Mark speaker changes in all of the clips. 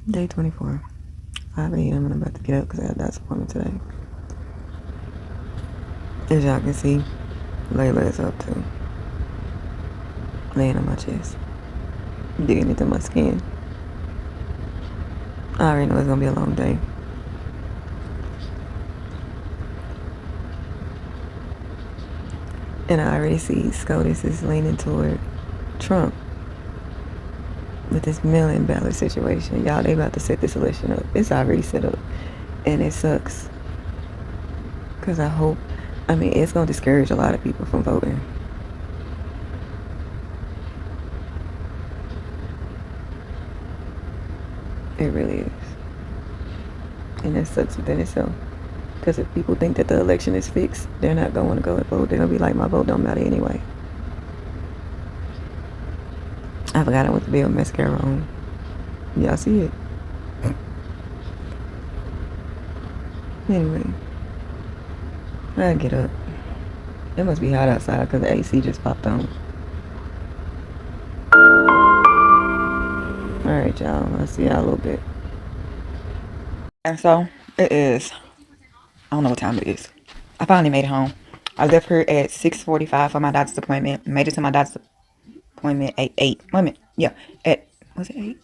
Speaker 1: Day 24. 5 a.m. and I'm about to get up because I got a doctor's appointment today. As y'all can see, Layla is up too. Laying on my chest. Digging into my skin. I already know it's gonna be a long day. And I already see SCOTUS is leaning toward Trump with this mail-in ballot situation. Y'all, they about to set this election up. It's already set up. And it sucks. Because it's going to discourage a lot of people from voting. It really is. And it sucks within itself. Because if people think that the election is fixed, they're not going to go and vote. They're going to be like, my vote don't matter anyway. I forgot I went to build mascara on. Y'all see it? Anyway, I gotta get up. It must be hot outside because the AC just popped on. Alright, y'all. I'll see y'all a little bit. And so, it is. I don't know what time it is. I finally made it home. I left here at 6:45 for my doctor's appointment. Made it to my doctor's appointment at 8. Wait a minute. Yeah. Was it 8?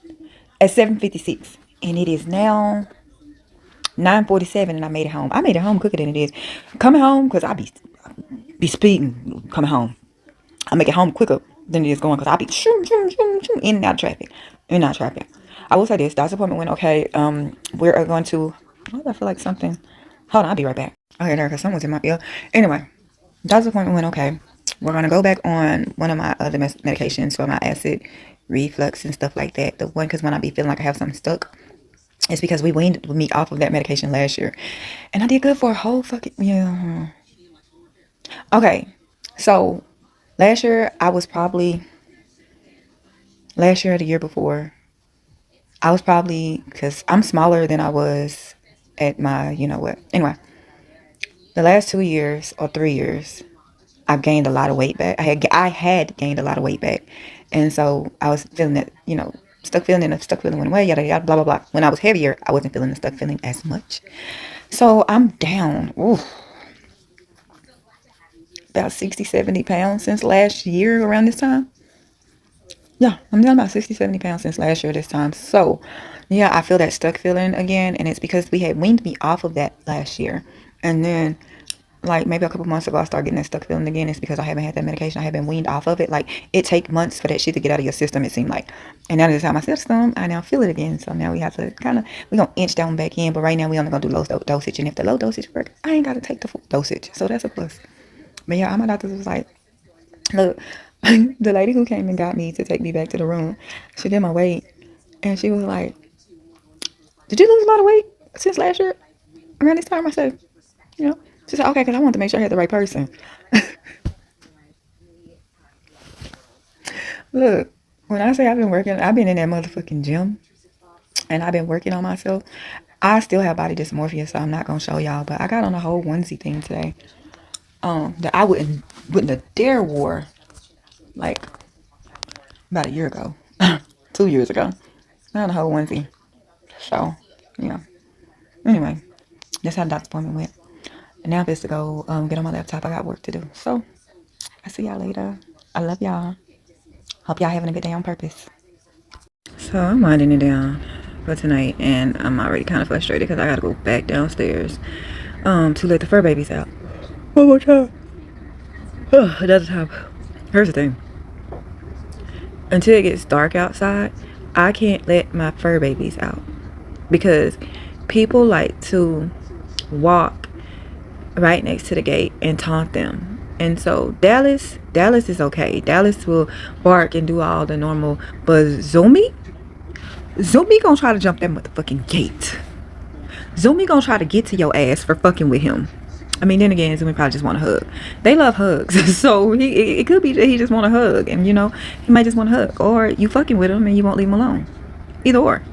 Speaker 1: At 7:56. And it is now 9:47 and I made it home. I made it home quicker than it is. Coming home, because I be speeding coming home. I make it home quicker than it is going because I be shoom, shoom, shoom, shoom, in and out of traffic. In and out of traffic. I will say this. Doctor's appointment went okay. We're going to... Why do I feel like something... Hold on, I'll be right back. Okay, there, because someone's in my ear. Anyway, doctor's appointment went okay. We're going to go back on one of my other medications for my acid reflux and stuff like that. The one, because when I be feeling like I have something stuck, it's because we weaned me off of that medication last year. And I did good for a whole fucking... Yeah. Okay, so last year I was probably... Last year or the year before, I was probably... Because I'm smaller than I was at my... You know what? Anyway, the last 2 years or 3 years... I've gained a lot of weight back. I had gained a lot of weight back. And so I was feeling that, stuck feeling, and the stuck feeling went away, yada, yada, blah, blah, blah. When I was heavier, I wasn't feeling the stuck feeling as much. So I'm down about 60, 70 pounds since last year around this time. Yeah, I'm down about 60, 70 pounds since last year this time. So, yeah, I feel that stuck feeling again. And it's because we had weaned me off of that last year. And then like maybe a couple months ago I started getting that stuck feeling again. It's because I haven't had that medication. I haven't weaned off of it. Like it take months for that shit to get out of your system, it seemed like. And now that it's out of my system, I now feel it again. So now we have to we're gonna inch down back in, but right now we only gonna do low dosage. And if the low dosage work, I ain't gotta take the full dosage. So that's a plus. But yeah, all my doctors was like, look, the lady who came and got me to take me back to the room, she did my weight and she was like, did you lose a lot of weight since last year around this time? I said, you know. She said, okay, because I wanted to make sure I had the right person. Look, when I say I've been in that motherfucking gym and I've been working on myself. I still have body dysmorphia, so I'm not gonna show y'all, but I got on a whole onesie thing today. That I wouldn't have dare wore like about a year ago. 2 years ago. I had a whole onesie. So, yeah. Anyway, that's how the doctor's appointment went. And now I'm supposed to go get on my laptop. I got work to do. So, I see y'all later. I love y'all. Hope y'all having a good day on purpose. So I'm winding it down for tonight, and I'm already kind of frustrated because I gotta go back downstairs to let the fur babies out. One more time. Another time. Here's the thing. Until it gets dark outside, I can't let my fur babies out because people like to walk right next to the gate and taunt them. And so Dallas is okay. Dallas will bark and do all the normal, but Zumi gonna try to jump that motherfucking gate. Zumi gonna try to get to your ass for fucking with him. I mean, then again, Zumi probably just want a hug. They love hugs, so it could be that he just want a hug, and he might just want a hug, or you fucking with him and you won't leave him alone. Either or.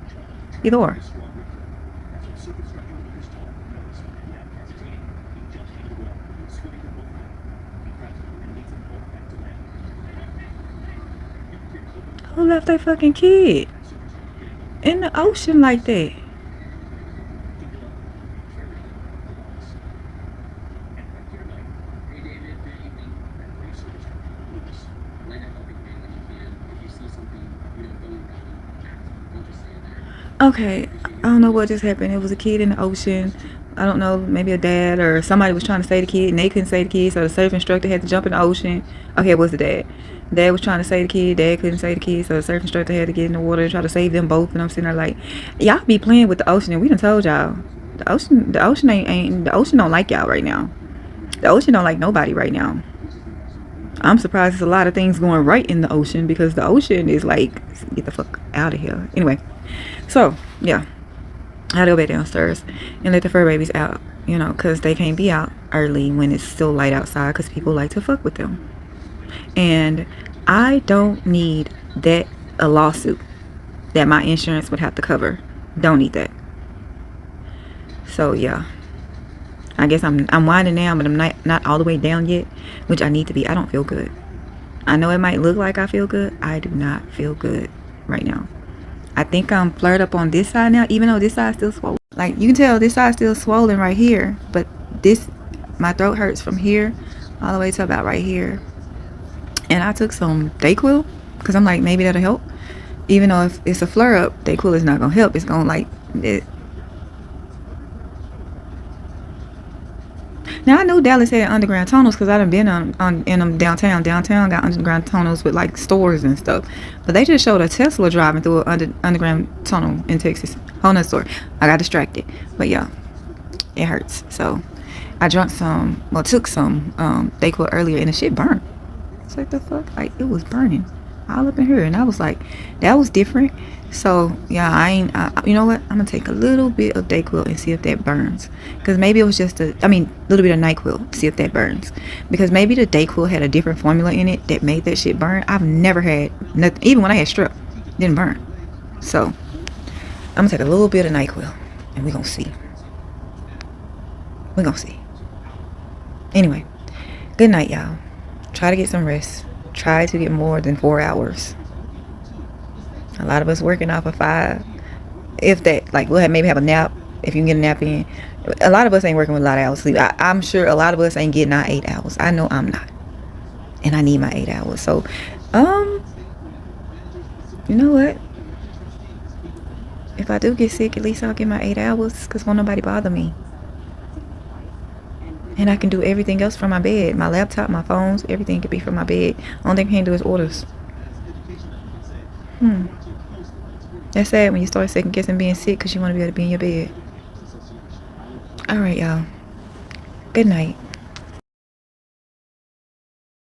Speaker 1: Who left their fucking kid? in the ocean like that? Okay, I don't know what just happened. It was a kid in the ocean. I don't know, maybe a dad or somebody was trying to save the kid and they couldn't save the kid, so the surf instructor had to jump in the ocean. Okay, it was the dad. Dad was trying to save the kid, dad couldn't save the kid, so the surf instructor had to get in the water and try to save them both. And I'm sitting there like, y'all be playing with the ocean, and we done told y'all. The ocean ain't the ocean don't like y'all right now. The ocean don't like nobody right now. I'm surprised there's a lot of things going right in the ocean because the ocean is like, get the fuck out of here. Anyway, so yeah, I had to go back downstairs and let the fur babies out, because they can't be out early when it's still light outside because people like to fuck with them. And I don't need that, a lawsuit that my insurance would have to cover. Don't need that. So yeah, I guess I'm winding down, but I'm not all the way down yet, which I need to be. I don't feel good. I know it might look like I feel good. I do not feel good right now. I think I'm flared up on this side now, even though this side's still swollen. Like, you can tell this side's still swollen right here, but my throat hurts from here all the way to about right here. And I took some Dayquil because I'm like, maybe that'll help. Even though if it's a flare up, Dayquil is not gonna help. It's gonna like it. Now I knew Dallas had underground tunnels because I done been in them downtown. Downtown got underground tunnels with like stores and stuff. But they just showed a Tesla driving through an underground tunnel in Texas. Whole nother story. I got distracted. But yeah, it hurts. So I took some Dayquil earlier and the shit burned. It's like, the fuck? Like, it was burning all up in here. And I was like, that was different. So yeah, you know what, I'm gonna take a little bit of Dayquil and see if that burns, because maybe it was just little bit of NyQuil, see if that burns, because maybe the Dayquil had a different formula in it that made that shit burn. I've never had nothing, even when I had strep, it didn't burn. So I'm gonna take a little bit of NyQuil and we're gonna see. Anyway, good night, y'all. Try to get some rest. Try to get more than 4 hours. A lot of us working off of 5, if that. Like, we'll maybe have a nap if you can get a nap in. A lot of us ain't working with a lot of hours sleep. I'm sure a lot of us ain't getting our 8 hours. I know I'm not, and I need my 8 hours. So you know what, if I do get sick, at least I'll get my 8 hours, because won't nobody bother me, and I can do everything else from my bed. My laptop, my phones, everything could be from my bed. Only thing I can't do is orders. That's sad when you start second guessing being sick because you want to be able to be in your bed. All right, y'all. Good night.